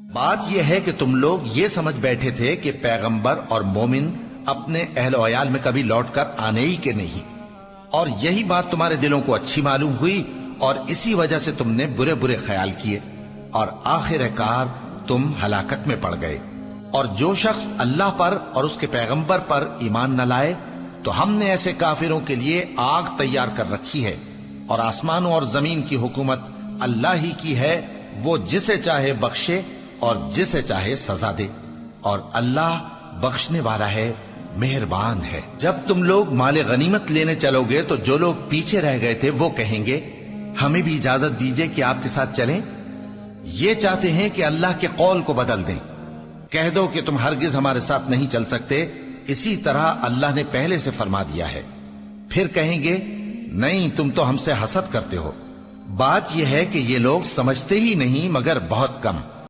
बात यह है कि तुम लोग ये समझ बैठे थे कि पैगंबर और मोमिन अपने अहल वयाल में कभी लौटकर आने ही के नहीं, और यही बात तुम्हारे दिलों को अच्छी मालूम हुई और इसी वजह से तुमने बुरे बुरे ख्याल किए और आखिरकार तुम हलाकत में पड़ गए। और जो शख्स अल्लाह पर और उसके पैगंबर पर ईमान न लाए तो हमने ऐसे काफिरों के लिए आग तैयार कर रखी है, और आसमानों और जमीन की हुकूमत अल्लाह ही की है, वो जिसे चाहे बख्शे और जिसे चाहे सजा दे, और अल्लाह बख्शने वाला है, मेहरबान है। जब तुम लोग माले गनीमत लेने चलोगे तो जो लोग पीछे रह गए थे वो कहेंगे, हमें भी इजाजत दीजिए कि आपके साथ चलें। ये चाहते हैं कि अल्लाह के कौल को बदल दें। कह दो कि तुम हरगिज हमारे साथ नहीं चल सकते, इसी तरह अल्लाह ने पहले से फरमा दिया है। फिर कहेंगे, नहीं, तुम तो हमसे हसद करते हो। बात यह है कि ये लोग समझते ही नहीं मगर बहुत कम।